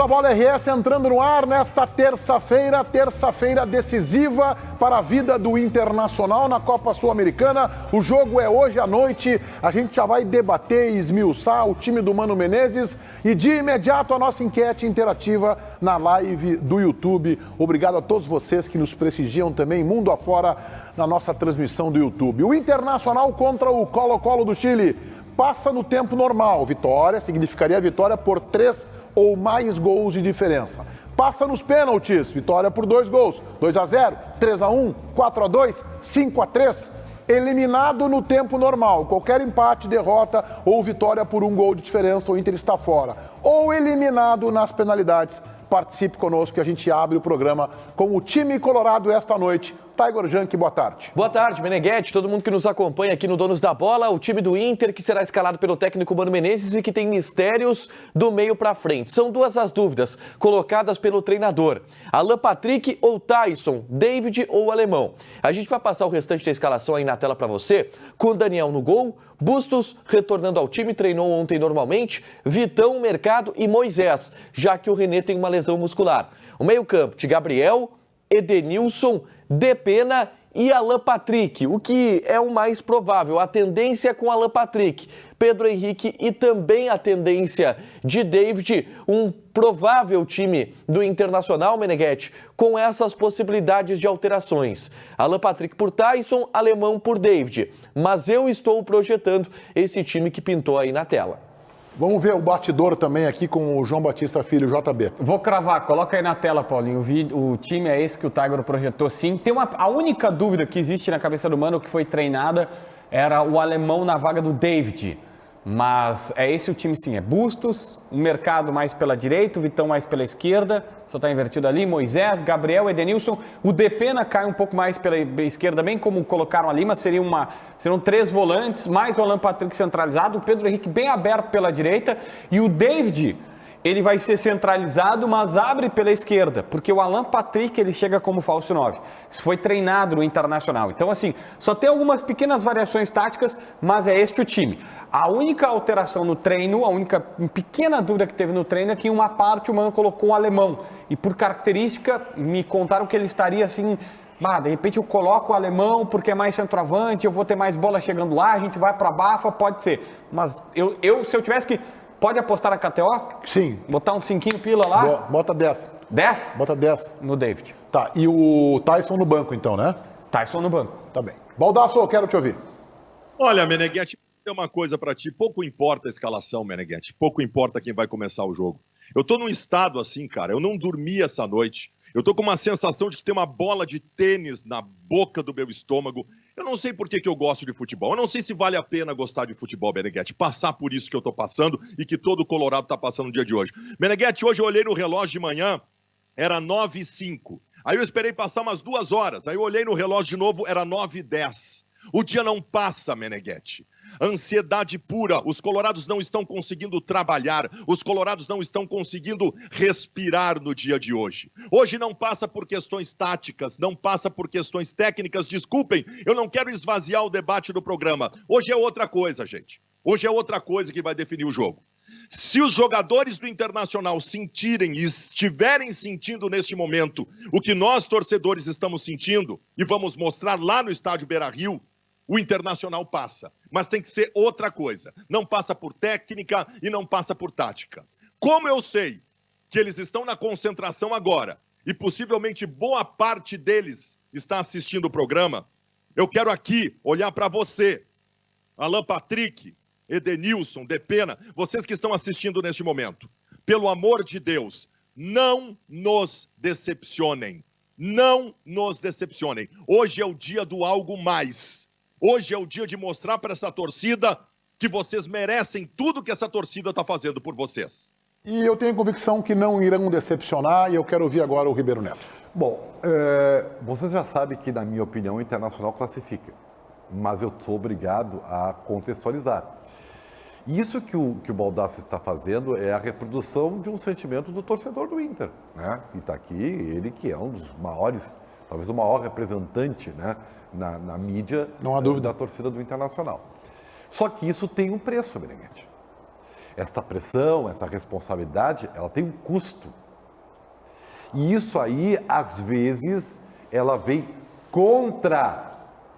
A Bola RS entrando no ar nesta terça-feira decisiva para a vida do Internacional na Copa Sul-Americana. O jogo é hoje à noite, a gente já vai debater e esmiuçar o time do Mano Menezes e de imediato a nossa enquete interativa na live do YouTube. Obrigado a todos vocês que nos prestigiam também mundo afora na nossa transmissão do YouTube. O Internacional contra o Colo-Colo do Chile passa no tempo normal. Vitória significaria vitória por 3 ou mais gols de diferença. Passa nos pênaltis, vitória por 2 gols, 2-0, 3-1, 4-2, 5-3. Eliminado no tempo normal, qualquer empate, derrota ou vitória por 1 gol de diferença, o Inter está fora. Ou eliminado nas penalidades. Participe conosco que a gente abre o programa com o time colorado esta noite. Tiger Junk, boa tarde. Boa tarde, Meneghetti, todo mundo que nos acompanha aqui no Donos da Bola, o time do Inter que será escalado pelo técnico Mano Menezes e que tem mistérios do meio para frente. São 2 as dúvidas colocadas pelo treinador. Alan Patrick ou Taison, David ou Alemão. A gente vai passar o restante da escalação aí na tela para você, com o Daniel no gol, Bustos retornando ao time, treinou ontem normalmente, Vitão, Mercado e Moisés, já que o René tem uma lesão muscular. O meio-campo de Gabriel, Edenilson, Depena e Alan Patrick, o que é o mais provável. A tendência é com Alan Patrick, Pedro Henrique e também a tendência de David, um provável time do Internacional, Meneghetti, com essas possibilidades de alterações. Alan Patrick por Taison, Alemão por David. Mas eu estou projetando esse time que pintou aí na tela. Vamos ver o bastidor também aqui com o João Batista Filho, JB. Vou cravar, coloca aí na tela, Paulinho. O time é esse que o Tiger projetou, sim. A única dúvida que existe na cabeça do Mano que foi treinada era o Alemão na vaga do David. Mas é esse o time, sim. É Bustos, o Mercado mais pela direita, o Vitão mais pela esquerda. Só está invertido ali. Moisés, Gabriel, Edenilson. O Depena cai um pouco mais pela esquerda, bem como colocaram ali, mas seriam 3 volantes, mais o Alan Patrick centralizado, o Pedro Henrique bem aberto pela direita e o David, ele vai ser centralizado, mas abre pela esquerda, porque o Alan Patrick, ele chega como falso 9. Isso foi treinado no Internacional. Então, assim, só tem algumas pequenas variações táticas, mas é este o time. A única alteração no treino, a única pequena dúvida que teve no treino é que em uma parte o Mano colocou o Alemão. E por característica, me contaram que ele estaria assim... de repente eu coloco o Alemão porque é mais centroavante, eu vou ter mais bola chegando lá, a gente vai para a Bafa, pode ser. Mas se eu tivesse que... Pode apostar na KTO? Sim. Botar um 5 pila lá? Bota 10. 10? Bota 10. No David. Tá, e o Taison no banco então, né? Taison no banco. Tá bem. Baldasso, eu quero te ouvir. Olha, Meneghetti, tem uma coisa pra ti. Pouco importa a escalação, Meneghetti. Pouco importa quem vai começar o jogo. Eu tô num estado assim, cara. Eu não dormi essa noite. Eu tô com uma sensação de que tem uma bola de tênis na boca do meu estômago. Eu não sei por que eu gosto de futebol. Eu não sei se vale a pena gostar de futebol, Meneghetti. Passar por isso que eu tô passando e que todo o Colorado tá passando no dia de hoje. Meneghetti, hoje eu olhei no relógio de manhã, era 9h05. Aí eu esperei passar umas 2 horas. Aí eu olhei no relógio de novo, era 9h10. O dia não passa, Meneghetti. Ansiedade pura, os colorados não estão conseguindo trabalhar, os colorados não estão conseguindo respirar no dia de hoje. Hoje não passa por questões táticas, não passa por questões técnicas, desculpem, eu não quero esvaziar o debate do programa. Hoje é outra coisa, gente. Hoje é outra coisa que vai definir o jogo. Se os jogadores do Internacional sentirem e estiverem sentindo neste momento o que nós, torcedores, estamos sentindo, e vamos mostrar lá no estádio Beira-Rio, o Internacional passa, mas tem que ser outra coisa. Não passa por técnica e não passa por tática. Como eu sei que eles estão na concentração agora e possivelmente boa parte deles está assistindo o programa, eu quero aqui olhar para você, Alan Patrick, Edenilson, Depena, vocês que estão assistindo neste momento. Pelo amor de Deus, não nos decepcionem. Não nos decepcionem. Hoje é o dia do algo mais. Hoje é o dia de mostrar para essa torcida que vocês merecem tudo que essa torcida está fazendo por vocês. E eu tenho convicção que não irão decepcionar e eu quero ouvir agora o Ribeiro Neto. Bom, vocês já sabem que, na minha opinião, o Internacional classifica. Mas eu sou obrigado a contextualizar. E isso que o Baldasso está fazendo é a reprodução de um sentimento do torcedor do Inter, né? E está aqui ele que é um dos maiores, talvez o maior representante, né, na mídia, não há dúvida, da torcida do Internacional. Só que isso tem um preço, Meneghetti. essa pressão, essa responsabilidade, ela tem um custo. E isso aí, às vezes, ela vem contra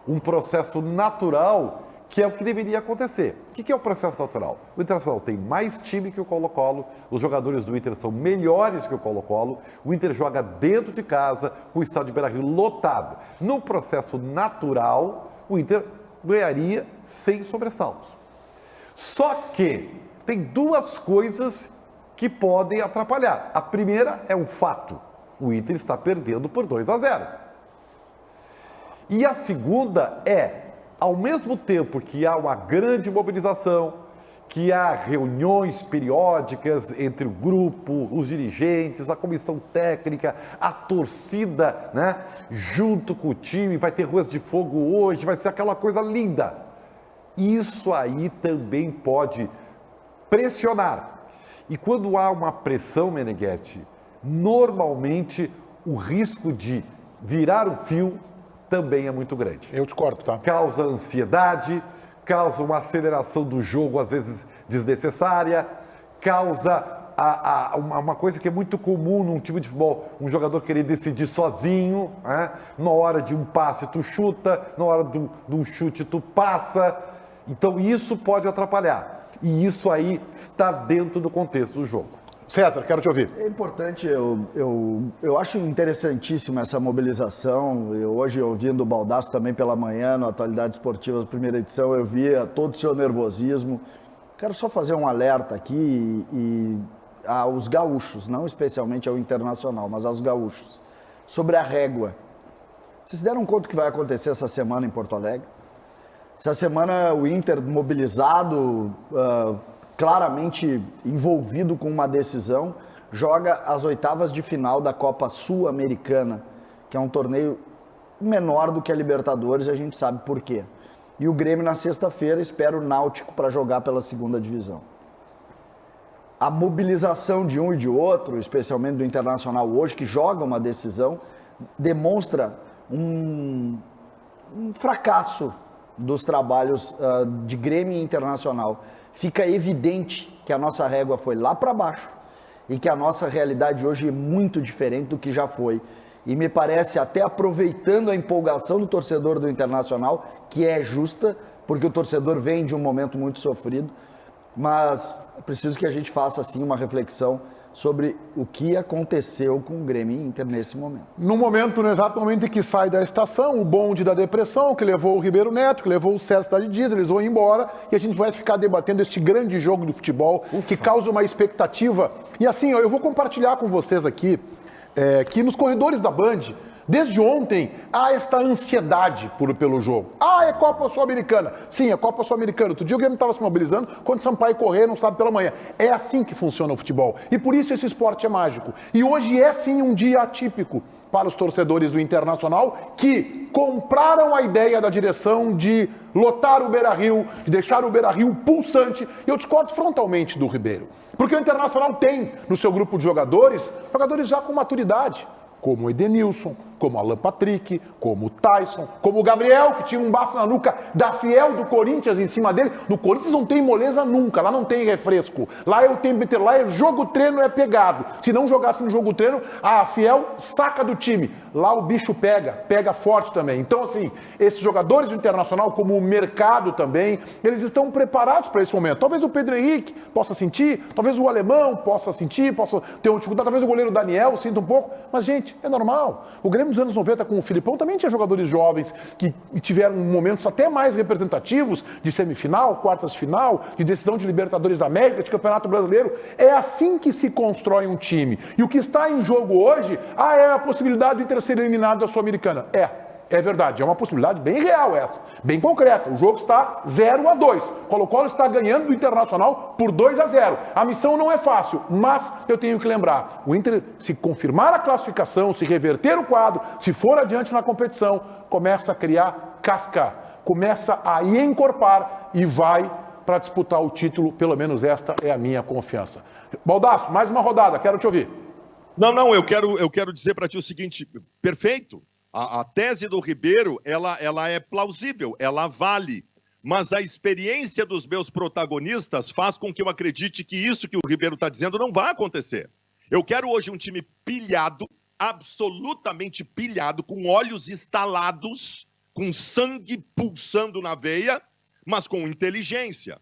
um processo natural, que é o que deveria acontecer. O que é o processo natural? O Internacional tem mais time que o Colo-Colo, os jogadores do Inter são melhores que o Colo-Colo, o Inter joga dentro de casa, com o estádio de Beira-Rio lotado. No processo natural, o Inter ganharia sem sobressaltos. Só que tem duas coisas que podem atrapalhar. A primeira é um fato. O Inter está perdendo por 2-0. E a segunda é, ao mesmo tempo que há uma grande mobilização, que há reuniões periódicas entre o grupo, os dirigentes, a comissão técnica, a torcida, né, junto com o time, vai ter Ruas de Fogo hoje, vai ser aquela coisa linda. Isso aí também pode pressionar. E quando há uma pressão, Meneghetti, normalmente o risco de virar o fio também é muito grande. Eu discordo, tá? Causa ansiedade, causa uma aceleração do jogo, às vezes desnecessária, causa uma coisa que é muito comum num time de futebol, um jogador querer decidir sozinho, né? Na hora de um passe tu chuta, na hora de um chute tu passa, então isso pode atrapalhar, e isso aí está dentro do contexto do jogo. César, quero te ouvir. É importante, eu acho interessantíssima essa mobilização. Hoje, ouvindo o Baldasso também pela manhã, no Atualidades Esportivas, primeira edição, eu via todo o seu nervosismo. Quero só fazer um alerta aqui aos gaúchos, não especialmente ao Internacional, mas aos gaúchos, sobre a régua. Vocês se deram conta do que vai acontecer essa semana em Porto Alegre? Essa semana o Inter mobilizado, claramente envolvido com uma decisão, joga as oitavas de final da Copa Sul-Americana, que é um torneio menor do que a Libertadores, a gente sabe por quê. E o Grêmio na sexta-feira espera o Náutico para jogar pela segunda divisão. A mobilização de um e de outro, especialmente do Internacional hoje, que joga uma decisão, demonstra um fracasso dos trabalhos de Grêmio e Internacional. Fica evidente que a nossa régua foi lá para baixo e que a nossa realidade hoje é muito diferente do que já foi. E me parece, até aproveitando a empolgação do torcedor do Internacional, que é justa, porque o torcedor vem de um momento muito sofrido, mas é preciso que a gente faça, assim, uma reflexão sobre o que aconteceu com o Grêmio e Inter nesse momento. No momento, no exato momento em que sai da estação, o bonde da depressão, que levou o Ribeiro Neto, que levou o César Cidade Dias, eles vão embora, e a gente vai ficar debatendo este grande jogo do futebol, que causa uma expectativa. E assim, eu vou compartilhar com vocês aqui, que nos corredores da Band, desde ontem, há esta ansiedade pelo jogo. É Copa Sul-Americana. Sim, é Copa Sul-Americana. Outro dia o Grêmio estava se mobilizando, quando Sampaio correr, não sabe pela manhã. É assim que funciona o futebol. E por isso esse esporte é mágico. E hoje é sim um dia atípico para os torcedores do Internacional, que compraram a ideia da direção de lotar o Beira-Rio, de deixar o Beira-Rio pulsante. E eu discordo frontalmente do Ribeiro. Porque o Internacional tem no seu grupo de jogadores já com maturidade, como o Edenilson, como Alan Patrick, como o Tyson, como o Gabriel, que tinha um bafo na nuca da Fiel do Corinthians em cima dele. No Corinthians não tem moleza nunca, lá não tem refresco. Lá é o tempo inteiro, lá é jogo treino, é pegado. Se não jogasse no jogo treino, a Fiel saca do time. Lá o bicho pega forte também. Então, assim, esses jogadores do Internacional, como o mercado também, eles estão preparados para esse momento. Talvez o Pedro Henrique possa sentir, talvez o Alemão possa sentir, possa ter uma dificuldade, talvez o goleiro Daniel sinta um pouco, mas, gente, é normal. O Grêmio nos anos 90 com o Filipão também tinha jogadores jovens que tiveram momentos até mais representativos de semifinal, quartas de final, de decisão de Libertadores da América, de Campeonato Brasileiro. É assim que se constrói um time. E o que está em jogo hoje, é a possibilidade do Inter ser eliminado da Sul-Americana. É verdade, é uma possibilidade bem real essa, bem concreta. O jogo está 0-2. Colo-Colo está ganhando do Internacional por 2-0. A missão não é fácil, mas eu tenho que lembrar, o Inter, se confirmar a classificação, se reverter o quadro, se for adiante na competição, começa a criar casca, começa a encorpar e vai para disputar o título, pelo menos esta é a minha confiança. Baldasso, mais uma rodada, quero te ouvir. Não, eu quero dizer para ti o seguinte, perfeito. A tese do Ribeiro, ela é plausível, ela vale. mas a experiência dos meus protagonistas faz com que eu acredite que isso que o Ribeiro está dizendo não vai acontecer. Eu quero hoje um time pilhado, absolutamente pilhado, com olhos estalados, com sangue pulsando na veia, mas com inteligência.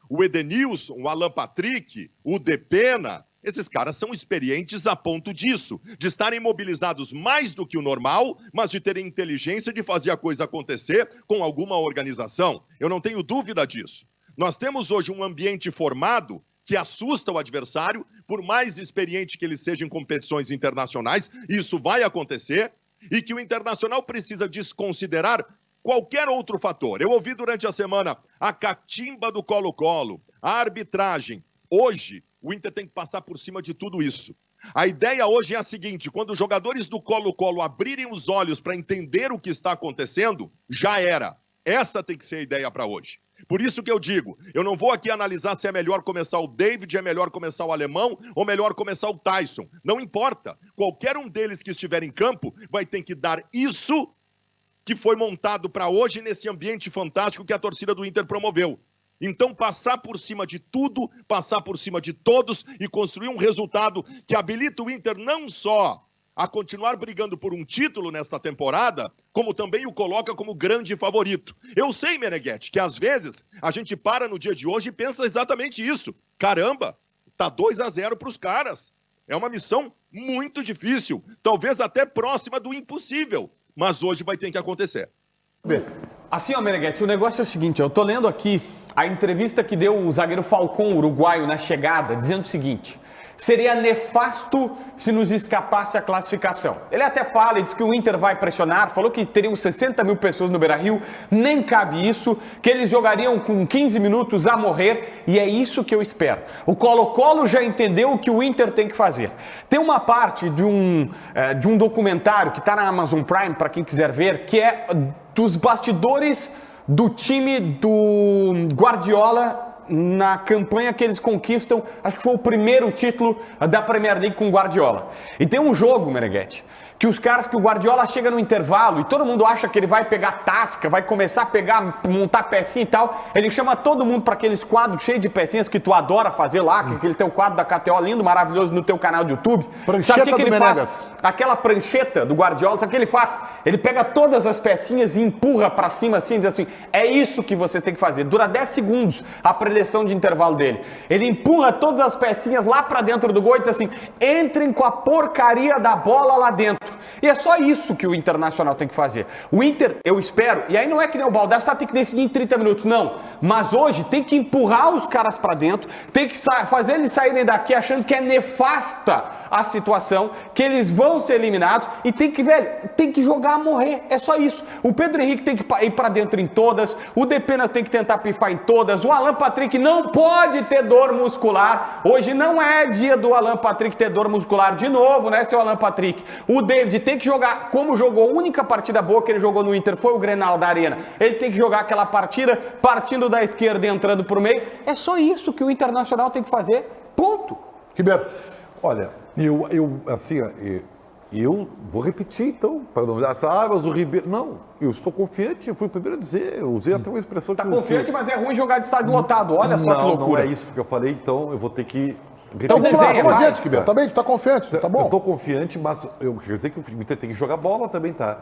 O Edenilson, o Alan Patrick, o Depena, esses caras são experientes a ponto disso, de estarem mobilizados mais do que o normal, mas de terem inteligência de fazer a coisa acontecer com alguma organização. Eu não tenho dúvida disso. Nós temos hoje um ambiente formado que assusta o adversário, por mais experiente que ele seja em competições internacionais, isso vai acontecer, e que o Internacional precisa desconsiderar qualquer outro fator. Eu ouvi durante a semana a catimba do Colo-Colo, a arbitragem. Hoje, o Inter tem que passar por cima de tudo isso. A ideia hoje é a seguinte: quando os jogadores do Colo-Colo abrirem os olhos para entender o que está acontecendo, já era. Essa tem que ser a ideia para hoje. Por isso que eu digo, eu não vou aqui analisar se é melhor começar o David, é melhor começar o Alemão ou melhor começar o Tyson. Não importa. Qualquer um deles que estiver em campo vai ter que dar isso que foi montado para hoje nesse ambiente fantástico que a torcida do Inter promoveu. Então, passar por cima de tudo, passar por cima de todos e construir um resultado que habilita o Inter não só a continuar brigando por um título nesta temporada, como também o coloca como grande favorito. Eu sei, Meneghetti, que às vezes a gente para no dia de hoje e pensa exatamente isso. Caramba, tá 2-0 para os caras. É uma missão muito difícil, talvez até próxima do impossível, mas hoje vai ter que acontecer. Assim, ó, Meneghetti, o negócio é o seguinte, eu tô lendo aqui a entrevista que deu o zagueiro Falcão, uruguaio, na chegada, dizendo o seguinte: seria nefasto se nos escapasse a classificação. Ele até fala e diz que o Inter vai pressionar, falou que teriam 60 mil pessoas no Beira-Rio, nem cabe isso, que eles jogariam com 15 minutos a morrer, e é isso que eu espero. O Colo-Colo já entendeu o que o Inter tem que fazer. Tem uma parte de um documentário que está na Amazon Prime, para quem quiser ver, que é dos bastidores do time do Guardiola na campanha que eles conquistam, acho que foi o primeiro título da Premier League com o Guardiola. E tem um jogo, Meneghetti, que o Guardiola chega no intervalo e todo mundo acha que ele vai pegar tática, vai começar a montar pecinha e tal. Ele chama todo mundo para aqueles quadros cheios de pecinhas que tu adora fazer lá, que aquele teu quadro da KTO lindo, maravilhoso no teu canal de YouTube. Prancheta sabe o que ele Menegas. faz? Aquela prancheta do Guardiola, sabe o que ele faz? Ele pega todas as pecinhas e empurra para cima assim, e diz assim: é isso que vocês têm que fazer. Dura 10 segundos a preleção de intervalo dele. Ele empurra todas as pecinhas lá para dentro do gol e diz assim: entrem com a porcaria da bola lá dentro. E é só isso que o Internacional tem que fazer. O Inter, eu espero, e aí não é que nem o Baldassi, tem que decidir em 30 minutos, não. Mas hoje tem que empurrar os caras para dentro, tem que fazer eles saírem daqui achando que é nefasta a situação, que eles vão ser eliminados e tem que jogar a morrer, é só isso. O Pedro Henrique tem que ir para dentro em todas, o Depena tem que tentar pifar em todas, o Alan Patrick não pode ter dor muscular, hoje não é dia do Alan Patrick ter dor muscular de novo, né, seu Alan Patrick? O David tem que jogar, como jogou, a única partida boa que ele jogou no Inter foi o Grenal da Arena, ele tem que jogar aquela partida partindo da esquerda e entrando por meio, é só isso que o Internacional tem que fazer, ponto. Ribeiro. Olha, eu vou repetir então, para não olhar, mas o Ribeiro... Não, eu estou confiante, eu fui o primeiro a dizer, eu usei até uma expressão... Tá confiante, mas é ruim jogar de estádio lotado, olha só que loucura. Não é isso que eu falei, então eu vou ter que... Então vamos lá, vamos adiante, Ribeiro. Tá bem, tu tá confiante, tá bom. Eu estou confiante, mas eu quero dizer que o Inter tem que jogar bola também, tá?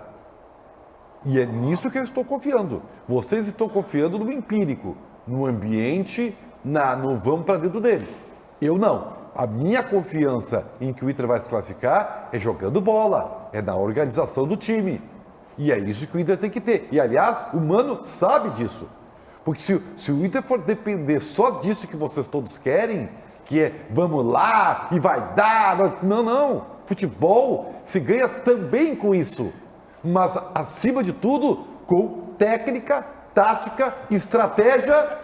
E é nisso que eu estou confiando. Vocês estão confiando no empírico, no ambiente, no vamos para dentro deles. Eu não. A minha confiança em que o Inter vai se classificar é jogando bola, é na organização do time. E é isso que o Inter tem que ter. E, aliás, o Mano sabe disso. Porque se o Inter for depender só disso que vocês todos querem, que é vamos lá e vai dar... Não. Futebol se ganha também com isso. Mas, acima de tudo, com técnica, tática, estratégia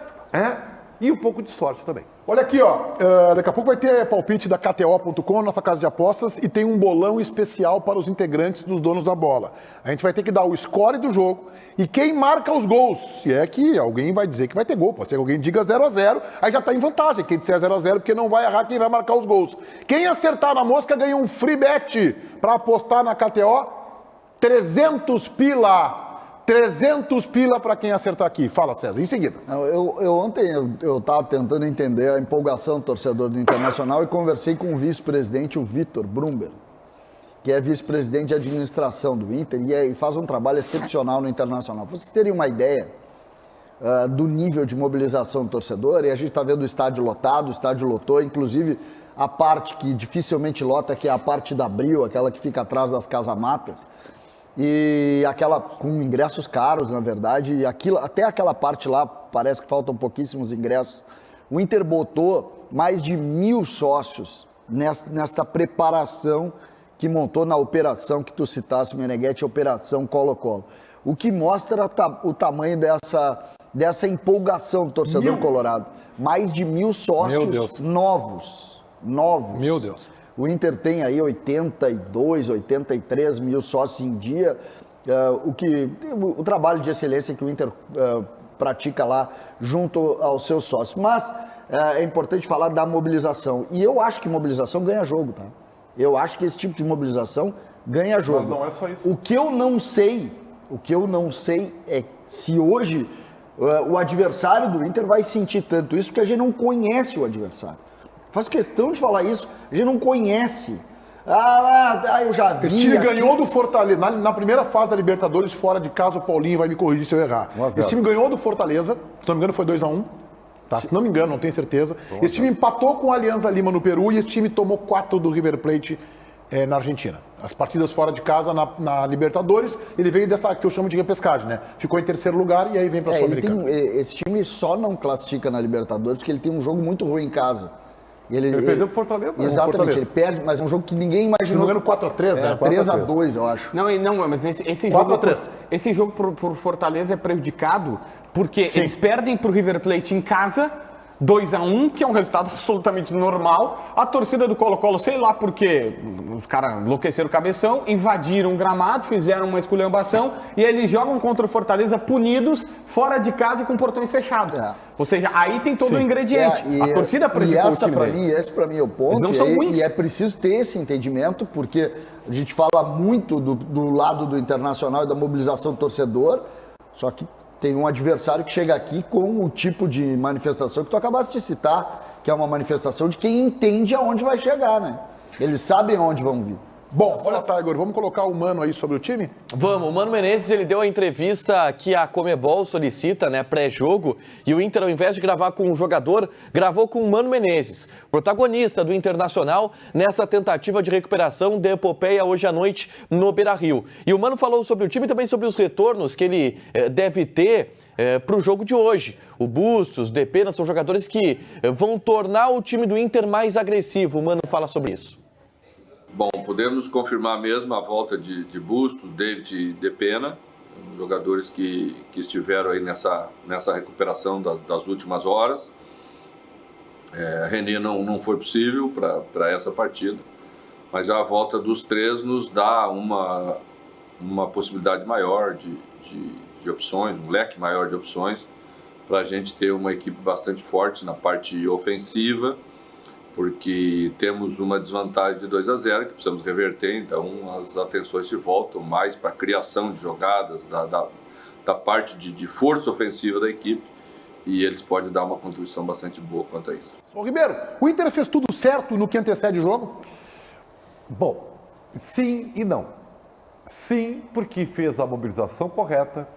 e um pouco de sorte também. Olha aqui, ó, daqui a pouco vai ter palpite da KTO.com, nossa casa de apostas, e tem um bolão especial para os integrantes dos donos da bola. A gente vai ter que dar o score do jogo e quem marca os gols. Se é que alguém vai dizer que vai ter gol, pode ser que alguém diga 0-0, aí já está em vantagem. Quem disser 0-0, porque não vai errar quem vai marcar os gols. Quem acertar na mosca ganha um free bet para apostar na KTO, 300 pila. 300 pila para quem acertar aqui. Fala, César, em seguida. Ontem eu estava tentando entender a empolgação do torcedor do Internacional e conversei com o vice-presidente, o Vitor Brumber, que é vice-presidente de administração do Inter e faz um trabalho excepcional no Internacional. Pra vocês terem uma ideia do nível de mobilização do torcedor, e a gente está vendo o estádio lotado, o estádio lotou, inclusive a parte que dificilmente lota, que é a parte da Abril, aquela que fica atrás das casamatas, e aquela com ingressos caros, na verdade, e até aquela parte lá parece que faltam pouquíssimos ingressos. O Inter botou mais de 1.000 sócios nesta preparação que montou na operação que tu citasse, Meneghetti, Operação Colo-Colo. O que mostra o tamanho dessa empolgação do torcedor colorado. Mais de 1.000 sócios novos. Meu Deus. O Inter tem aí 82, 83 mil sócios em dia. O trabalho de excelência que o Inter pratica lá junto aos seus sócios. Mas é importante falar da mobilização. E eu acho que mobilização ganha jogo, tá? Eu acho que esse tipo de mobilização ganha jogo. Mas não é só isso. O que eu não sei é se hoje o adversário do Inter vai sentir tanto isso, porque a gente não conhece o adversário. Faço questão de falar isso, a gente não conhece. Eu já vi. Esse time aqui. ganhou do Fortaleza, na primeira fase da Libertadores, fora de casa, o Paulinho vai me corrigir se eu errar. Esse time ganhou do Fortaleza, se não me engano foi 2-1. Tá? Se não me engano, não tenho certeza. Esse time empatou com a Alianza Lima no Peru e esse time tomou 4 do River Plate na Argentina. As partidas fora de casa na Libertadores, ele veio dessa que eu chamo de repescagem, né? Ficou em terceiro lugar e aí vem para a Sul-Americana. Esse time só não classifica na Libertadores porque ele tem um jogo muito ruim em casa. Ele perdeu pro Fortaleza. Exatamente, Fortaleza. Ele perde, mas é um jogo que ninguém imaginou. Se não me engano, 4-3, né? 3-2, eu acho. Não, mas esse jogo por Fortaleza é prejudicado porque eles perdem pro River Plate em casa, 2-1, que é um resultado absolutamente normal. A torcida do Colo-Colo, sei lá por quê, os caras enlouqueceram o cabeção, invadiram o gramado, fizeram uma esculhambação e eles jogam contra o Fortaleza punidos, fora de casa e com portões fechados. Ou seja, aí tem todo o ingrediente. A torcida prejudicou o time deles. Esse para mim é o ponto. E é preciso ter esse entendimento, porque a gente fala muito do lado do Internacional e da mobilização do torcedor, só que tem um adversário que chega aqui com o tipo de manifestação que tu acabaste de citar, que é uma manifestação de quem entende aonde vai chegar, né? Eles sabem aonde vão vir. Bom, olha só, Igor, vamos colocar o Mano aí sobre o time? Vamos, o Mano Menezes, ele deu a entrevista que a Conmebol solicita, né, pré-jogo, e o Inter, ao invés de gravar com um jogador, gravou com o Mano Menezes, protagonista do Internacional, nessa tentativa de recuperação da epopeia hoje à noite no Beira-Rio. E o Mano falou sobre o time e também sobre os retornos que ele deve ter para o jogo de hoje. O Bustos, o Depena, são jogadores que vão tornar o time do Inter mais agressivo. O Mano fala sobre isso. Bom, podemos confirmar mesmo a volta de Bustos, David e Depena, jogadores que estiveram aí nessa recuperação das últimas horas. René não foi possível para essa partida, mas já a volta dos três nos dá uma possibilidade maior de opções, um leque maior de opções, para a gente ter uma equipe bastante forte na parte ofensiva, porque temos uma desvantagem de 2-0 que precisamos reverter, então as atenções se voltam mais para a criação de jogadas, da parte de força ofensiva da equipe, e eles podem dar uma contribuição bastante boa quanto a isso. Ô Ribeiro, o Inter fez tudo certo no que antecede o jogo? Bom, sim e não. Sim, porque fez a mobilização correta.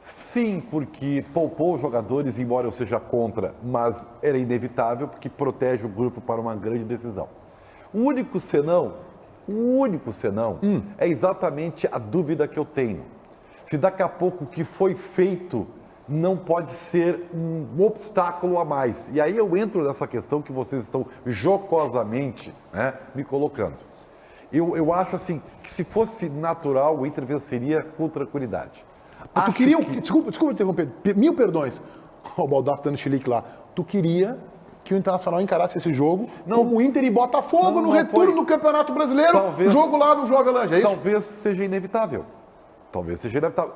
Sim, porque poupou os jogadores, embora eu seja contra, mas era inevitável, porque protege o grupo para uma grande decisão. O único senão é exatamente a dúvida que eu tenho. Se daqui a pouco o que foi feito não pode ser um obstáculo a mais. E aí eu entro nessa questão que vocês estão jocosamente, né, me colocando. Eu acho assim, que se fosse natural, o Inter venceria com tranquilidade. Tu queria, desculpa interromper, 1000 perdões, o Baldassi dando chilique lá. Tu queria que o Internacional encarasse esse jogo como Inter e Botafogo no retorno do Campeonato Brasileiro, jogo lá no João Avelange, é isso? Talvez seja inevitável.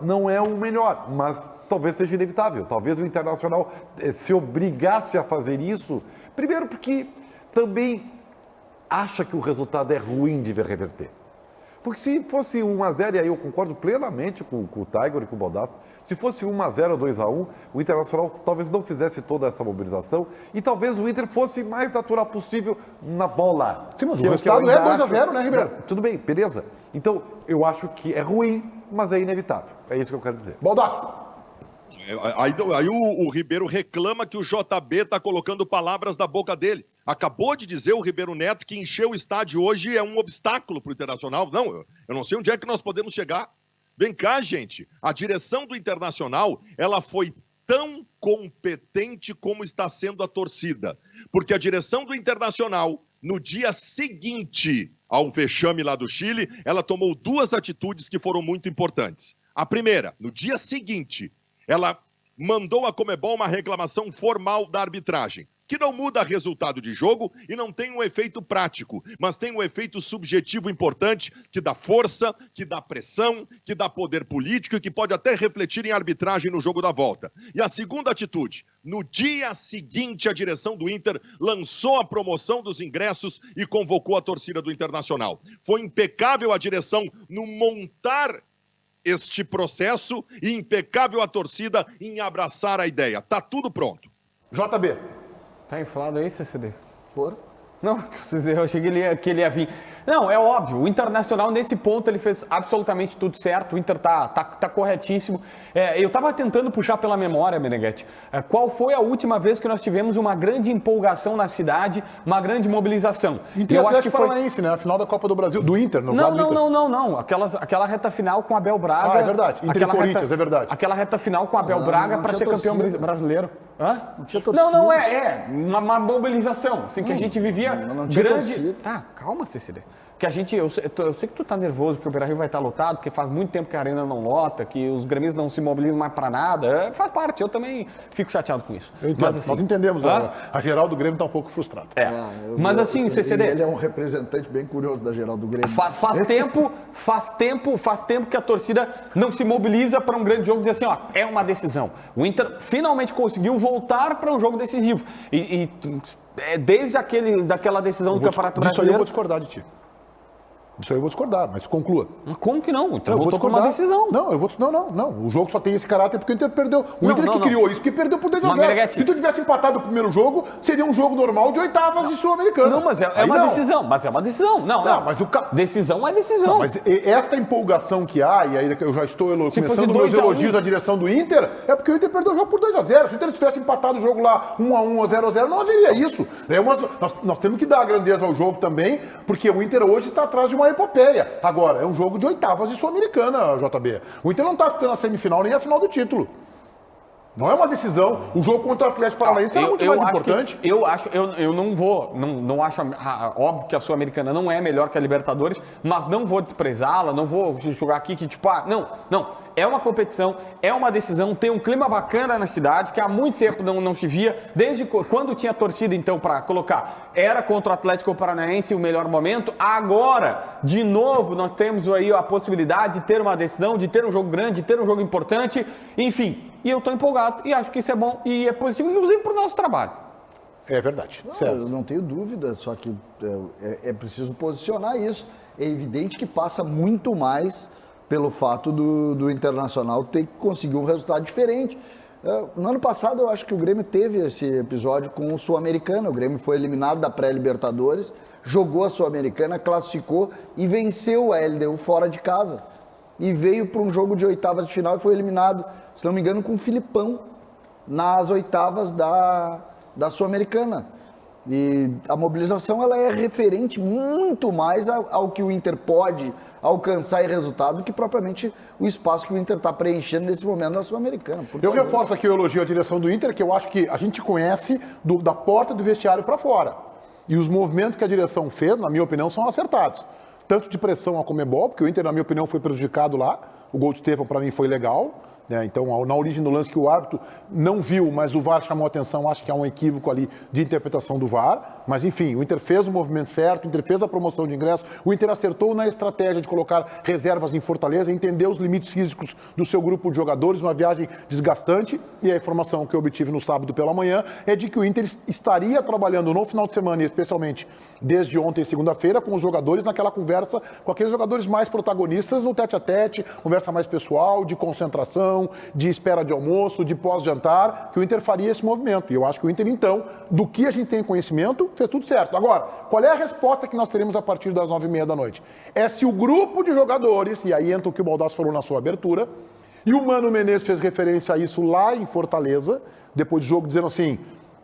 Não é o melhor, mas talvez seja inevitável. Talvez o Internacional se obrigasse a fazer isso, primeiro porque também acha que o resultado é ruim de reverter. Porque se fosse 1-0, e aí eu concordo plenamente com o Tiger e com o Baldassi, se fosse 1-0 ou 2-1, o Internacional talvez não fizesse toda essa mobilização e talvez o Inter fosse mais natural possível na bola. Sim, mas o resultado é 2-0, né, Ribeiro? Tudo bem, beleza. Então, eu acho que é ruim, mas é inevitável. É isso que eu quero dizer. Baldasso. Aí o Ribeiro reclama que o JB está colocando palavras da boca dele. Acabou de dizer o Ribeiro Neto que encher o estádio hoje é um obstáculo para o Internacional. Não, eu não sei onde é que nós podemos chegar. Vem cá, gente. A direção do Internacional, ela foi tão competente como está sendo a torcida. Porque a direção do Internacional, no dia seguinte ao vexame lá do Chile, ela tomou 2 atitudes que foram muito importantes. A primeira, no dia seguinte, ela mandou à Conmebol uma reclamação formal da arbitragem, que não muda resultado de jogo e não tem um efeito prático, mas tem um efeito subjetivo importante que dá força, que dá pressão, que dá poder político e que pode até refletir em arbitragem no jogo da volta. E a segunda atitude, no dia seguinte a direção do Inter lançou a promoção dos ingressos e convocou a torcida do Internacional. Foi impecável a direção no montar este processo e impecável a torcida em abraçar a ideia. Tá tudo pronto. JB. Tá inflado aí, CCD? Por? Não, eu achei que ele ia vir. Não, é óbvio, o Internacional nesse ponto ele fez absolutamente tudo certo, o Inter tá corretíssimo. Eu tava tentando puxar pela memória, Meneghetti, qual foi a última vez que nós tivemos uma grande empolgação na cidade, uma grande mobilização? Inter Atlético Paranaense, né? A final da Copa do Brasil, do Inter, no caso do Inter. Não. Aquela reta final com Abel Braga. Ah, é verdade. Inter e Corinthians, é verdade. Aquela reta final com Abel Braga para ser campeão brasileiro. Hã? Não tinha torcida. Não, uma mobilização, assim, que a gente vivia não tinha grande... torcida. Tá, calma, CCD. Que a gente, eu sei que tu tá nervoso porque o Beira-Rio vai estar lotado, porque faz muito tempo que a arena não lota, que os gremistas não se mobilizam mais para nada, faz parte, eu também fico chateado com isso. Eu entendo. Mas, assim, nós entendemos, a geral do Grêmio está um pouco frustrada. Mas assim, CCD... Ele é um representante bem curioso da geral do Grêmio. Faz tempo que a torcida não se mobiliza para um grande jogo e diz assim, ó, é uma decisão. O Inter finalmente conseguiu voltar para um jogo decisivo. Desde daquela decisão do Campeonato Disso aí eu Brasileiro... vou discordar de ti. Isso aí eu vou discordar, mas conclua. Como que não? Então Eu vou voltou por discordar. uma decisão. Não. O jogo só tem esse caráter porque o Inter perdeu. O Inter que criou isso, que perdeu por 2-0. Meneghetti. Se tu tivesse empatado o primeiro jogo, seria um jogo normal de oitavas de Sul-Americana. Não, mas é uma decisão. Mas é uma decisão. Não. Mas Decisão é decisão. Não, mas esta empolgação que há, e aí eu já estou começando meus elogios à direção do Inter, é porque o Inter perdeu o jogo por 2-0. Se o Inter tivesse empatado o jogo lá 1-1 ou 0-0, não haveria isso. Nós temos que dar a grandeza ao jogo também, porque o Inter hoje está atrás de uma epopeia. Agora, é um jogo de oitavas de Sul-Americana, JB. O Inter não está tendo a semifinal nem a final do título. Não é uma decisão. O jogo contra o Atlético Paranaense era muito mais importante. Eu não acho, óbvio que a Sul-Americana não é melhor que a Libertadores, mas não vou desprezá-la, não vou jogar aqui que tipo, não. É uma competição, é uma decisão, tem um clima bacana na cidade, que há muito tempo não se via, desde quando tinha torcida, então, para colocar, era contra o Atlético Paranaense o melhor momento, agora, de novo, nós temos aí a possibilidade de ter uma decisão, de ter um jogo grande, de ter um jogo importante, enfim, e eu estou empolgado, e acho que isso é bom, e é positivo, inclusive para o nosso trabalho. É verdade. Eu não tenho dúvida, só que é preciso posicionar isso. É evidente que passa muito mais pelo fato do Internacional ter que conseguir um resultado diferente. No ano passado, eu acho que o Grêmio teve esse episódio com o Sul-Americano. O Grêmio foi eliminado da pré-Libertadores, jogou a Sul-Americana, classificou e venceu a LDU fora de casa. E veio para um jogo de oitavas de final e foi eliminado, se não me engano, com o Filipão, nas oitavas da Sul-Americana. E a mobilização ela é referente muito mais ao que o Inter pode alcançar em resultado do que propriamente o espaço que o Inter está preenchendo nesse momento na Sul-Americana. Eu reforço aqui o elogio à direção do Inter, que eu acho que a gente conhece da porta do vestiário para fora. E os movimentos que a direção fez, na minha opinião, são acertados. Tanto de pressão a Conmebol, porque o Inter, na minha opinião, foi prejudicado lá. O gol de Estevão, para mim, foi legal. Então, na origem do lance que o árbitro não viu, mas o VAR chamou a atenção, acho que há um equívoco ali de interpretação do VAR. Mas enfim, o Inter fez o movimento certo, o Inter fez a promoção de ingresso, o Inter acertou na estratégia de colocar reservas em Fortaleza, entendeu os limites físicos do seu grupo de jogadores, uma viagem desgastante, e a informação que eu obtive no sábado pela manhã é de que o Inter estaria trabalhando no final de semana, e especialmente desde ontem, segunda-feira, com os jogadores naquela conversa, com aqueles jogadores mais protagonistas no tete-a-tete, conversa mais pessoal, de concentração, de espera de almoço, de pós-jantar, que o Inter faria esse movimento. E eu acho que o Inter, então, do que a gente tem conhecimento, fez tudo certo. Agora, qual é a resposta que nós teremos a partir das 9h30 da noite? É se o grupo de jogadores, e aí entra o que o Baldasso falou na sua abertura, e o Mano Menezes fez referência a isso lá em Fortaleza, depois do jogo, dizendo assim,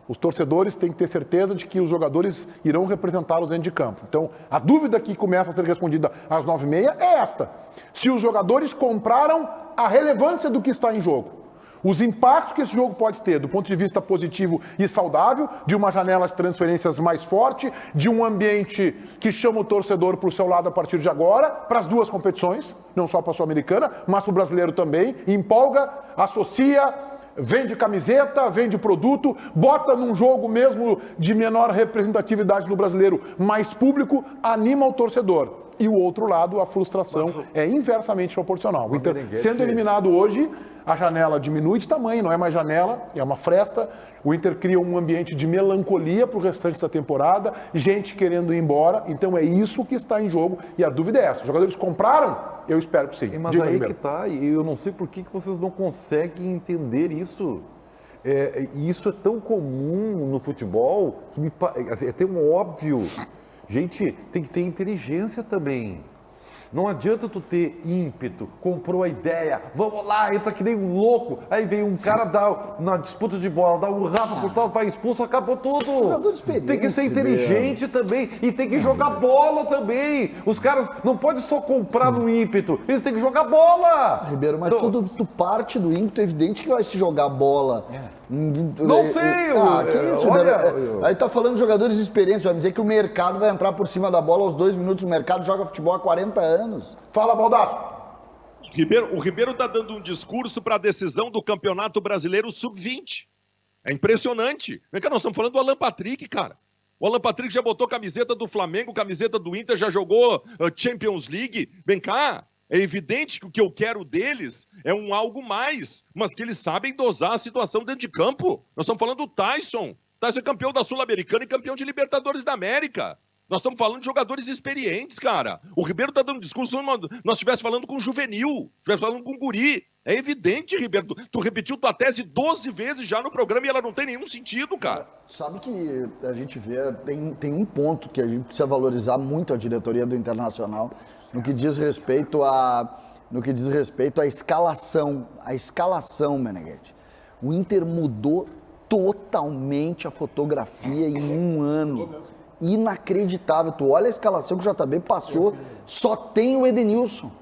os torcedores têm que ter certeza de que os jogadores irão representá-los dentro de campo. Então, a dúvida que começa a ser respondida às 9h30 é esta. Se os jogadores compraram a relevância do que está em jogo. Os impactos que esse jogo pode ter, do ponto de vista positivo e saudável, de uma janela de transferências mais forte, de um ambiente que chama o torcedor para o seu lado a partir de agora, para as duas competições, não só para a Sul-Americana, mas para o brasileiro também, empolga, associa, vende camiseta, vende produto, bota num jogo mesmo de menor representatividade no brasileiro, mais público, anima o torcedor. E o outro lado, a frustração é inversamente proporcional. O Inter, sendo eliminado hoje, a janela diminui de tamanho, não é mais janela, é uma fresta. O Inter cria um ambiente de melancolia para o restante da temporada, gente querendo ir embora. Então é isso que está em jogo e a dúvida é essa. Os jogadores compraram? Eu espero que sim. Mas Diga, aí Ribeiro. que tá, e eu não sei por que vocês não conseguem entender isso. E isso é tão comum no futebol, que assim, é tão óbvio. Gente, tem que ter inteligência também. Não adianta tu ter ímpeto, comprou a ideia, vamos lá, entra que nem um louco, aí vem um cara na disputa de bola, dá um rapa por tal, vai expulso, acabou tudo. Tem que ser inteligente também e tem que jogar bola também. Os caras não podem só comprar no ímpeto, eles têm que jogar bola. Ribeiro, mas Então, tu parte do ímpeto, é evidente que vai se jogar bola. Não sei. Que isso, olha, aí tá falando de jogadores experientes, vai me dizer que o mercado vai entrar por cima da bola aos 2 minutos, o mercado joga futebol há 40 anos. Fala, Baldasso. O Ribeiro está dando um discurso para a decisão do Campeonato Brasileiro Sub-20. É impressionante. Vem cá, nós estamos falando do Alan Patrick, cara. O Alan Patrick já botou camiseta do Flamengo, camiseta do Inter, já jogou Champions League. Vem cá. É evidente que o que eu quero deles é algo mais, mas que eles sabem dosar a situação dentro de campo. Nós estamos falando do Tyson. Tyson é campeão da Sul-Americana e campeão de Libertadores da América. Nós estamos falando de jogadores experientes, cara. O Ribeiro está dando discurso como nós estivéssemos falando com o juvenil, estivéssemos falando com o guri. É evidente, Ribeiro. Tu repetiu tua tese 12 vezes já no programa e ela não tem nenhum sentido, cara. Sabe que a gente vê, tem um ponto que a gente precisa valorizar muito a diretoria do Internacional no que diz respeito à escalação. A escalação, Meneghetti. O Inter mudou totalmente a fotografia em um ano. Inacreditável. Tu olha a escalação que o JB passou, só tem o Edenilson.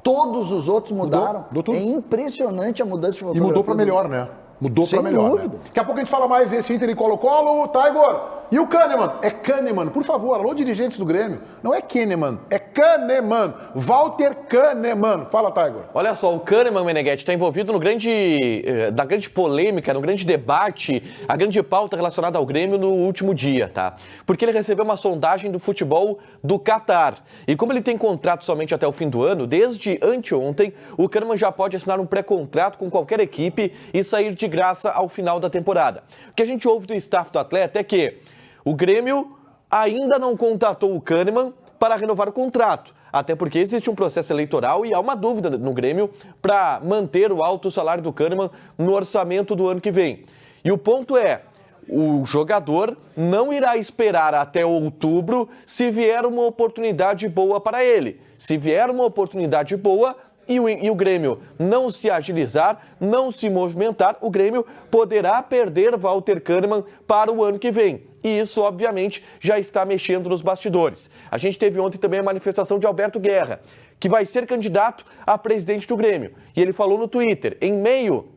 Todos os outros mudaram. Mudou tudo. É impressionante a mudança de fotografia. E mudou para melhor, né? Mudou para Sem melhor. dúvida. Né? Daqui a pouco a gente fala mais esse Inter e Colo-Colo, Tiger. E o Kahneman? É Kahneman, por favor, alô dirigentes do Grêmio. Não é Kahneman, é Kahneman. Walter Kahneman. Fala, Tiger. Olha só, o Kahneman, Meneghetti, está envolvido na grande polêmica, no grande debate, a grande pauta relacionada ao Grêmio no último dia, tá? Porque ele recebeu uma sondagem do futebol do Catar. E como ele tem contrato somente até o fim do ano, desde anteontem, o Kahneman já pode assinar um pré-contrato com qualquer equipe e sair de graça ao final da temporada. O que a gente ouve do staff do atleta é que o Grêmio ainda não contatou o Kahneman para renovar o contrato, até porque existe um processo eleitoral e há uma dúvida no Grêmio para manter o alto salário do Kahneman no orçamento do ano que vem. E o ponto é, o jogador não irá esperar até outubro se vier uma oportunidade boa para ele. Se vier uma oportunidade boa e o Grêmio não se agilizar, não se movimentar, o Grêmio poderá perder Walter Kahneman para o ano que vem. E isso, obviamente, já está mexendo nos bastidores. A gente teve ontem também a manifestação de Alberto Guerra, que vai ser candidato a presidente do Grêmio. E ele falou no Twitter, em meio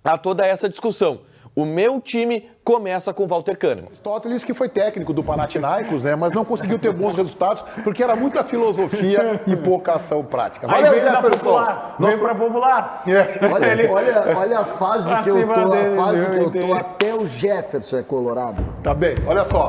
a toda essa discussão, O meu time começa com Walter Kahneman. Aristóteles, que foi técnico do Panathinaikos, né? Mas não conseguiu ter bons resultados porque era muita filosofia e pouca ação prática. Valeu, veio pra Jefferson. popular, veio pra popular. Olha a fase que eu tô, até o Jefferson é colorado. Tá bem, olha só.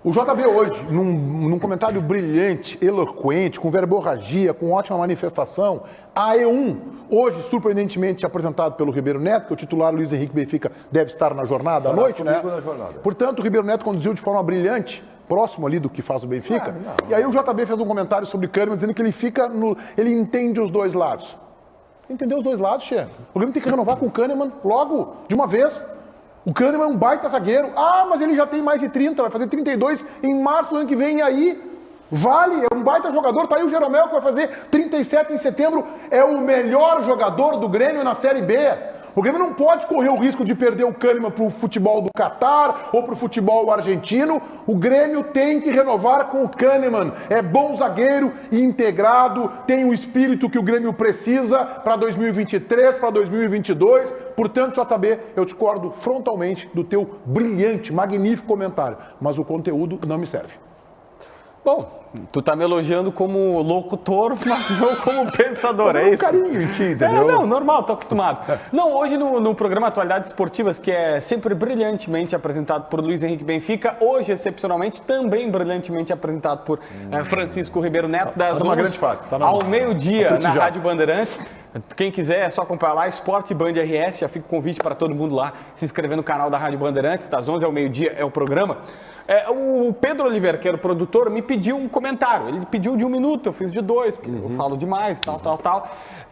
O JB hoje, num comentário brilhante, eloquente, com verborragia, com ótima manifestação, a E1, hoje surpreendentemente apresentado pelo Ribeiro Neto, que o titular Luiz Henrique Benfica deve estar na jornada à noite, né? Na jornada. Portanto, o Ribeiro Neto conduziu de forma brilhante, próximo ali do que faz o Benfica. E aí o JB fez um comentário sobre o Kahneman, dizendo que ele entende os dois lados. Entendeu os dois lados, Che? O Grêmio tem que renovar com o Kahneman logo, de uma vez. O Kahneman é um baita zagueiro. Ah, mas ele já tem mais de 30, vai fazer 32 em março do ano que vem. E aí, vale, é um baita jogador. Tá aí o Jeromel, que vai fazer 37 em setembro. É o melhor jogador do Grêmio na Série B. O Grêmio não pode correr o risco de perder o Kahneman pro futebol do Catar ou pro futebol argentino. O Grêmio tem que renovar com o Kahneman. É bom zagueiro, integrado, tem o espírito que o Grêmio precisa para 2023, para 2022. Portanto, JB, eu discordo frontalmente do teu brilhante, magnífico comentário. Mas o conteúdo não me serve. Bom, tu tá me elogiando como locutor, mas não como pensador, é isso? Carinho em ti, entendeu? Não, normal, tô acostumado. Não, hoje no programa Atualidades Esportivas, que é sempre brilhantemente apresentado por Luiz Henrique Benfica, hoje, excepcionalmente, também brilhantemente apresentado por Francisco Ribeiro Neto, das uma grande fase, tá ao meio-dia na Rádio Bandeirantes. Quem quiser é só acompanhar lá, Esporte Band RS, já fica o convite para todo mundo lá se inscrever no canal da Rádio Bandeirantes, das 11 ao meio-dia é o programa. O Pedro Oliveira, que era o produtor, me pediu um comentário. Ele pediu de 1 minuto, eu fiz de 2, porque eu falo demais, tal.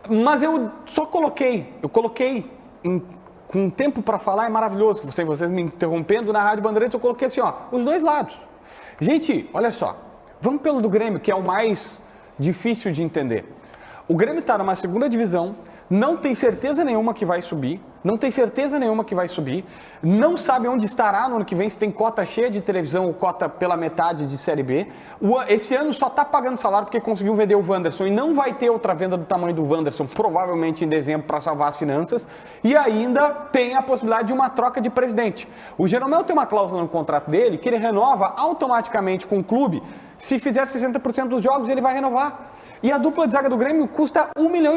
Mas eu só coloquei, com tempo para falar é maravilhoso, vocês me interrompendo na Rádio Bandeirantes, eu coloquei assim, ó, os dois lados. Gente, olha só, vamos pelo do Grêmio, que é o mais difícil de entender. O Grêmio está numa segunda divisão, não tem certeza nenhuma que vai subir, não sabe onde estará no ano que vem, se tem cota cheia de televisão ou cota pela metade de Série B. Esse ano só está pagando salário porque conseguiu vender o Wanderson e não vai ter outra venda do tamanho do Wanderson, provavelmente em dezembro, para salvar as finanças. E ainda tem a possibilidade de uma troca de presidente. O Jeromel tem uma cláusula no contrato dele que ele renova automaticamente com o clube. Se fizer 60% dos jogos, ele vai renovar. E a dupla de zaga do Grêmio custa R$1,5 milhão.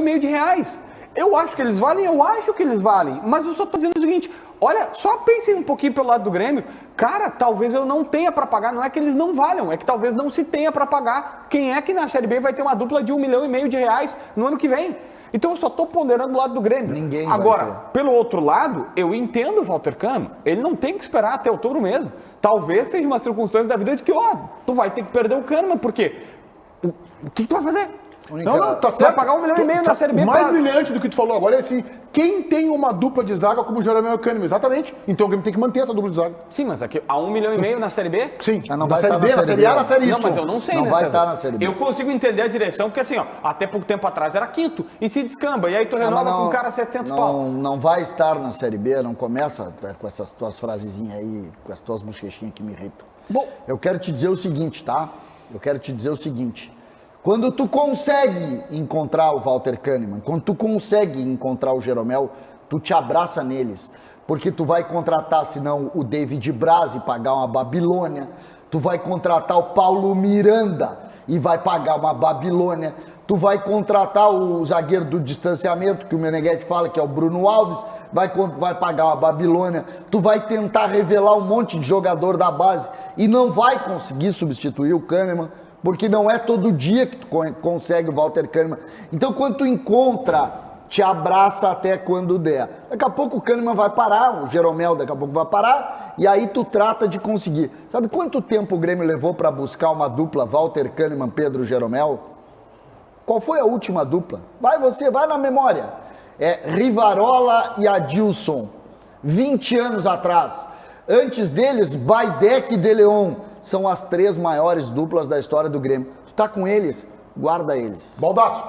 Eu acho que eles valem, mas eu só tô dizendo o seguinte, olha, só pensem um pouquinho pelo lado do Grêmio, cara, talvez eu não tenha para pagar, não é que eles não valham, é que talvez não se tenha para pagar. Quem é que na Série B vai ter uma dupla de R$1,5 milhão no ano que vem? Então eu só tô ponderando o lado do Grêmio. Ninguém Agora, vai ter. pelo outro lado, eu entendo o Walter Kahneman, ele não tem que esperar até outubro mesmo. Talvez seja uma circunstância da vida de que, tu vai ter que perder o Kahneman, porque o que tu vai fazer? Tá Você vai pagar R$1,5 milhão na Série B. O mais brilhante do que tu falou agora é assim, quem tem uma dupla de zaga como o Jeromel e o Kahneman? Exatamente. Então o Grêmio tem que manter essa dupla de zaga. Sim, mas aqui, a R$1,5 milhão na Série B? Sim, não na vai Série estar B, na na Série Série A, B. na Série Y. Não, mas eu não sei, Não né, vai César? estar na Série B. Eu consigo entender a direção, porque assim, até pouco tempo atrás era quinto, e se descamba, e aí tu renova com um cara 700 pau. Não vai estar na Série B, não começa com essas tuas frasezinhas aí, com as tuas bochechinhas que me irritam. Bom, eu quero te dizer o seguinte, tá? Quando tu consegue encontrar o Walter Kahneman, quando tu consegue encontrar o Jeromel, tu te abraça neles. Porque tu vai contratar, senão, o David Braz e pagar uma Babilônia. Tu vai contratar o Paulo Miranda e vai pagar uma Babilônia. Tu vai contratar o zagueiro do distanciamento, que o Meneghetti fala, que é o Bruno Alves, vai pagar uma Babilônia. Tu vai tentar revelar um monte de jogador da base e não vai conseguir substituir o Kahneman, porque não é todo dia que tu consegue o Walter Kahneman. Então, quando tu encontra, te abraça até quando der. Daqui a pouco o Kahneman vai parar, o Jeromel daqui a pouco vai parar, e aí tu trata de conseguir. Sabe quanto tempo o Grêmio levou para buscar uma dupla Walter Kahneman, Pedro Jeromel? Qual foi a última dupla? Vai na memória. Rivarola e Adilson, 20 anos atrás. Antes deles, Baidec e De Leon. São as 3 maiores duplas da história do Grêmio. Tu tá com eles? Guarda eles. Baldasso.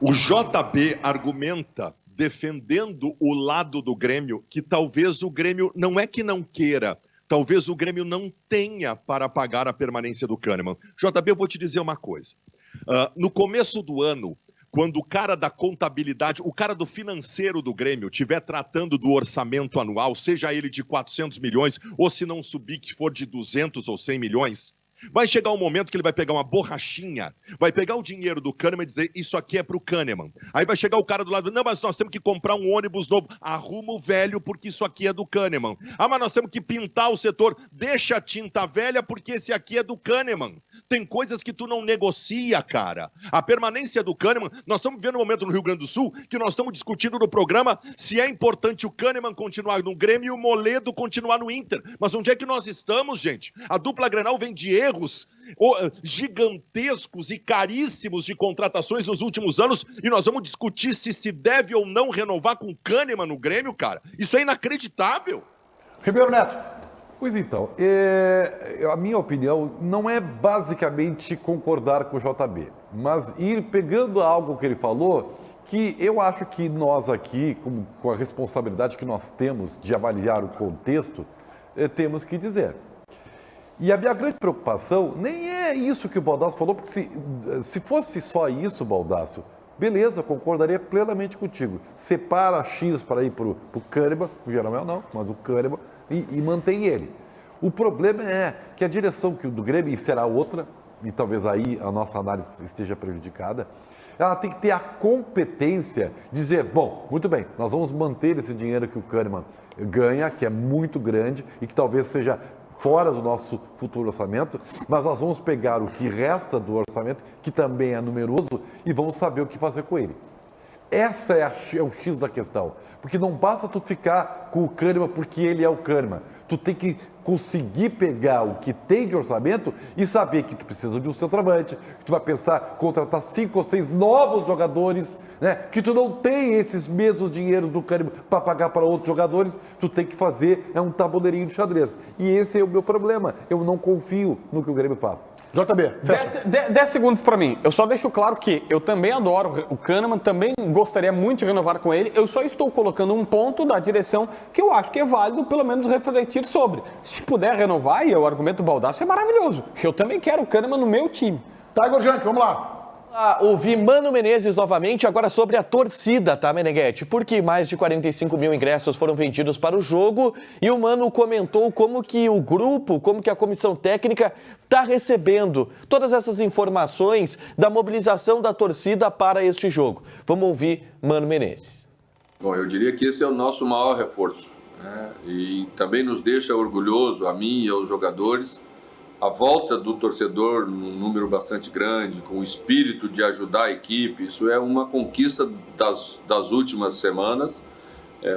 O JB argumenta, defendendo o lado do Grêmio, que talvez o Grêmio não é que não queira, talvez o Grêmio não tenha para pagar a permanência do Kahneman. JB, eu vou te dizer uma coisa. No começo do ano, quando o cara da contabilidade, o cara do financeiro do Grêmio estiver tratando do orçamento anual, seja ele de 400 milhões, ou se não subir, que for de 200 ou 100 milhões, vai chegar um momento que ele vai pegar uma borrachinha, vai pegar o dinheiro do Kahneman e dizer, isso aqui é pro Kahneman. Aí vai chegar o cara do lado, não, mas nós temos que comprar um ônibus novo. Arruma o velho, porque isso aqui é do Kahneman. Ah, mas nós temos que pintar o setor. Deixa a tinta velha, porque esse aqui é do Kahneman. Tem coisas que tu não negocia, cara. A permanência do Kahneman, nós estamos vivendo um momento no Rio Grande do Sul que nós estamos discutindo no programa se é importante o Kahneman continuar no Grêmio e o Moledo continuar no Inter. Mas onde é que nós estamos, gente? A dupla Grenal vem de erros gigantescos e caríssimos de contratações nos últimos anos e nós vamos discutir se deve ou não renovar com o Kahneman no Grêmio, cara. Isso é inacreditável. Ribeiro Neto. Pois então, a minha opinião não é basicamente concordar com o JB, mas ir pegando algo que ele falou, que eu acho que nós aqui, com a responsabilidade que nós temos de avaliar o contexto, temos que dizer. E a minha grande preocupação nem é isso que o Baldasso falou, porque se fosse só isso, Baldasso, beleza, concordaria plenamente contigo. Separa X para ir para o Kahneman, o Jeromel não, mas o Kahneman, e mantém ele. O problema é que a direção do Grêmio, e será outra, e talvez aí a nossa análise esteja prejudicada, ela tem que ter a competência de dizer, bom, muito bem, nós vamos manter esse dinheiro que o Kahneman ganha, que é muito grande e que talvez seja fora do nosso futuro orçamento, mas nós vamos pegar o que resta do orçamento, que também é numeroso, e vamos saber o que fazer com ele. Essa é o X da questão, porque não basta tu ficar com o Kahneman porque ele é o Kahneman. Tu tem que conseguir pegar o que tem de orçamento e saber que tu precisa de um centroavante, que tu vai pensar em contratar 5 ou 6 novos jogadores, né? Que tu não tem esses mesmos dinheiros do Kahneman para pagar para outros jogadores, tu tem que fazer um tabuleirinho de xadrez. E esse é o meu problema, eu não confio no que o Grêmio faz. JB, fecha. 10 segundos para mim. Eu só deixo claro que eu também adoro o Kahneman, também gostaria muito de renovar com ele, eu só estou colocando um ponto da direção que eu acho que é válido pelo menos refletir sobre. Se puder renovar, e o argumento do Baldasso é maravilhoso. Eu também quero o Kahneman no meu time. Tiger Junk, vamos lá. Ouvir Mano Menezes novamente, agora sobre a torcida, tá, Meneghetti? Porque mais de 45 mil ingressos foram vendidos para o jogo e o Mano comentou como que o grupo, como que a comissão técnica está recebendo todas essas informações da mobilização da torcida para este jogo. Vamos ouvir Mano Menezes. Bom, eu diria que esse é o nosso maior reforço, né? E também nos deixa orgulhoso, a mim e aos jogadores, a volta do torcedor num número bastante grande, com o espírito de ajudar a equipe. Isso é uma conquista das últimas semanas.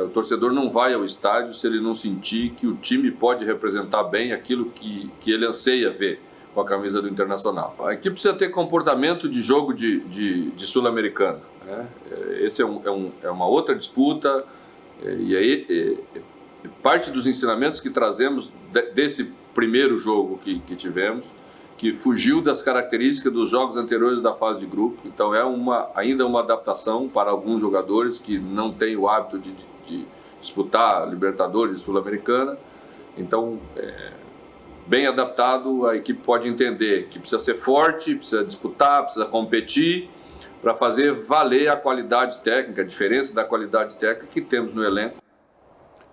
O torcedor não vai ao estádio se ele não sentir que o time pode representar bem aquilo que ele anseia ver com a camisa do Internacional. A equipe precisa ter comportamento de jogo de Sul-Americano, né? Esse é uma outra disputa, e aí parte dos ensinamentos que trazemos desse primeiro jogo que tivemos, que fugiu das características dos jogos anteriores da fase de grupo. Então ainda uma adaptação para alguns jogadores que não têm o hábito de disputar Libertadores e Sul-Americana. Então, bem adaptado, a equipe pode entender que precisa ser forte, precisa disputar, precisa competir para fazer valer a qualidade técnica, a diferença da qualidade técnica que temos no elenco.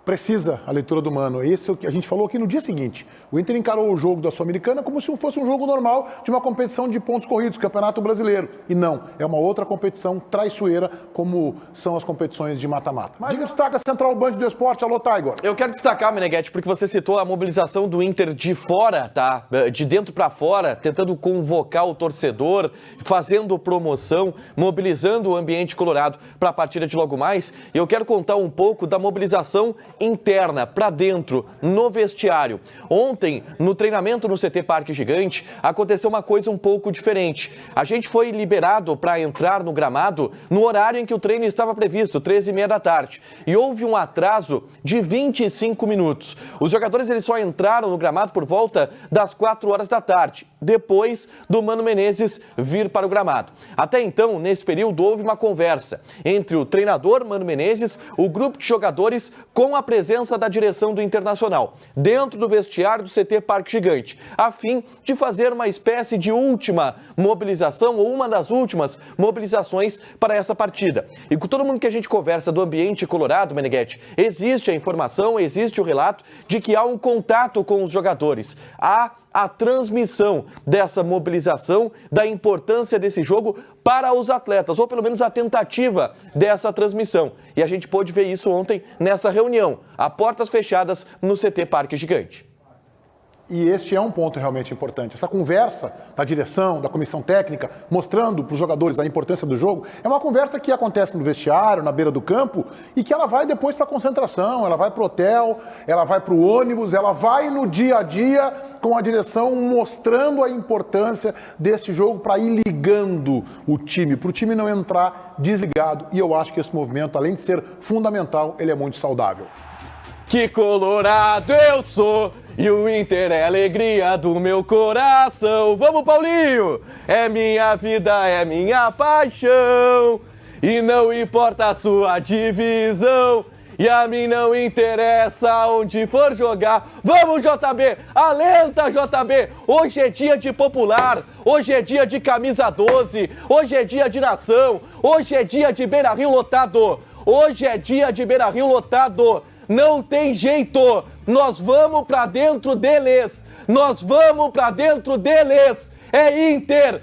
Precisa a leitura do Mano. Esse é o que a gente falou aqui no dia seguinte. O Inter encarou o jogo da Sul-Americana como se fosse um jogo normal de uma competição de pontos corridos, Campeonato Brasileiro. E não, é uma outra competição traiçoeira, como são as competições de mata-mata. Diga o destaque Central Band do Esporte. Alô, Tiger. Eu quero destacar, Meneghetti, porque você citou a mobilização do Inter de fora, tá? De dentro para fora, tentando convocar o torcedor, fazendo promoção, mobilizando o ambiente colorado para a partida de logo mais. E eu quero contar um pouco da mobilização interna, para dentro, no vestiário. Ontem, no treinamento no CT Parque Gigante, aconteceu uma coisa um pouco diferente. A gente foi liberado para entrar no gramado no horário em que o treino estava previsto, 13h30 da tarde. E houve um atraso de 25 minutos. Os jogadores eles só entraram no gramado por volta das 4 horas da tarde. depois do Mano Menezes vir para o gramado. Até então, nesse período, houve uma conversa entre o treinador Mano Menezes, o grupo de jogadores, com a presença da direção do Internacional, dentro do vestiário do CT Parque Gigante, a fim de fazer uma espécie de última mobilização, ou uma das últimas mobilizações para essa partida. E com todo mundo que a gente conversa do ambiente colorado, Meneghetti, existe a informação, existe o relato de que há um contato com os jogadores. Há a transmissão dessa mobilização, da importância desse jogo para os atletas, ou pelo menos a tentativa dessa transmissão. E a gente pôde ver isso ontem nessa reunião, a portas fechadas no CT Parque Gigante. E este é um ponto realmente importante. Essa conversa da direção, da comissão técnica, mostrando para os jogadores a importância do jogo, é uma conversa que acontece no vestiário, na beira do campo, e que ela vai depois para a concentração, ela vai para o hotel, ela vai para o ônibus, ela vai no dia a dia com a direção mostrando a importância desse jogo para ir ligando o time, para o time não entrar desligado. E eu acho que esse movimento, além de ser fundamental, ele é muito saudável. Que colorado eu sou, e o Inter é a alegria do meu coração. Vamos, Paulinho! É minha vida, é minha paixão, e não importa a sua divisão, e a mim não interessa onde for jogar. Vamos, JB! Alenta, JB! Hoje é dia de popular, hoje é dia de camisa 12, hoje é dia de nação, hoje é dia de Beira-Rio lotado, hoje é dia de Beira-Rio lotado. Não tem jeito, nós vamos pra dentro deles, nós vamos pra dentro deles. É Inter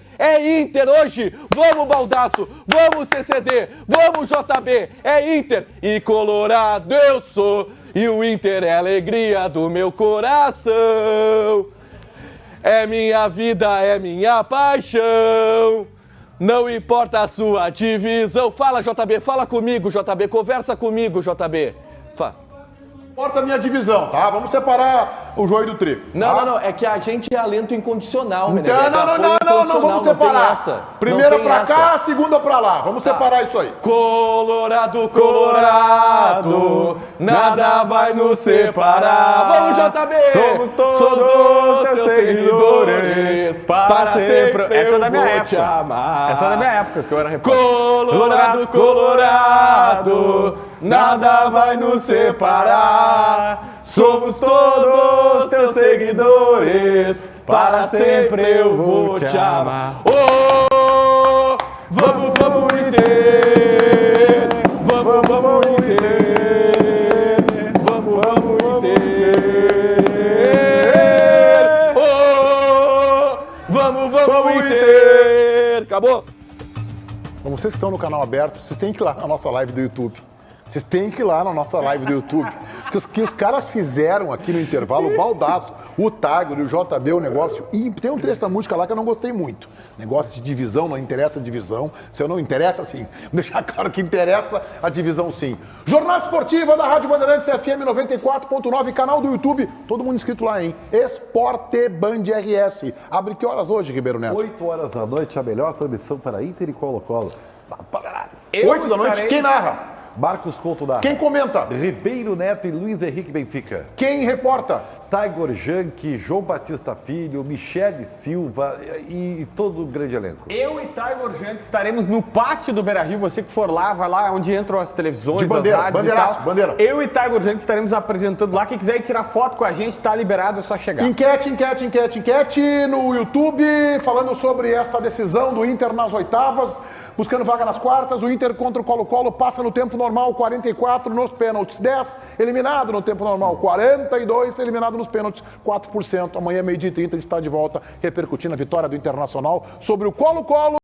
hoje, vamos Baldasso, vamos CCD, vamos JB, é Inter. E colorado eu sou, e o Inter é a alegria do meu coração. É minha vida, é minha paixão, não importa a sua divisão. Fala, JB, fala comigo, JB, conversa comigo, JB. Importa a minha divisão, tá? Vamos separar o joio do trigo. Não, não, é que a gente é alento incondicional, Então, não vamos separar. Primeira pra cá, segunda pra lá. Vamos separar isso aí. Colorado, colorado, nada vai nos separar. Vamos, JB! Somos todos teus seguidores, para sempre. Essa é da minha época. Essa é da minha época, que eu era repórter. Colorado, colorado, nada vai nos separar. Somos todos teus seguidores, para sempre eu vou te amar. Oh, vamos, vamos Inter, vamos, vamos Inter, vamos, vamos Inter. Oh, vamos, vamos Inter. Acabou? Vocês que estão no canal aberto, vocês têm que ir lá na nossa live do YouTube. Vocês têm que ir lá na nossa live do YouTube. Porque os que os caras fizeram aqui no intervalo, o Baldasso, o Tiger e o JB, o negócio. E tem um trecho da música lá que eu não gostei muito. Negócio de divisão, não interessa a divisão. Se eu não interessa, sim. Vou deixar claro que interessa a divisão, sim. Jornada Esportiva da Rádio Bandeirantes FM 94.9, canal do YouTube. Todo mundo inscrito lá, hein? Esporte Band RS. Abre que horas hoje, Ribeiro Neto? 8 horas da noite, a melhor transmissão para Inter e Colo-Colo. 8 da noite, quem narra? Marcos Couto da Quem comenta? Ribeiro Neto e Luiz Henrique Benfica. Quem reporta? Tiger Junk, João Batista Filho, Michele Silva e todo o grande elenco. Eu e Tiger Junk estaremos no pátio do Beira-Rio. Você que for lá, vai lá onde entram as televisões, de bandeira, as rádios bandeiraço, e tal. bandeira. Eu e Tiger Junk estaremos apresentando lá. Quem quiser ir tirar foto com a gente, tá liberado, é só chegar. Enquete no YouTube, falando sobre esta decisão do Inter nas oitavas, buscando vaga nas quartas. O Inter contra o Colo-Colo passa no tempo normal, 44 nos pênaltis, 10 eliminado no tempo normal, 42 eliminado nos pênaltis, 4%. Amanhã, meio-dia e 30, ele está de volta, repercutindo a vitória do Internacional sobre o Colo-Colo.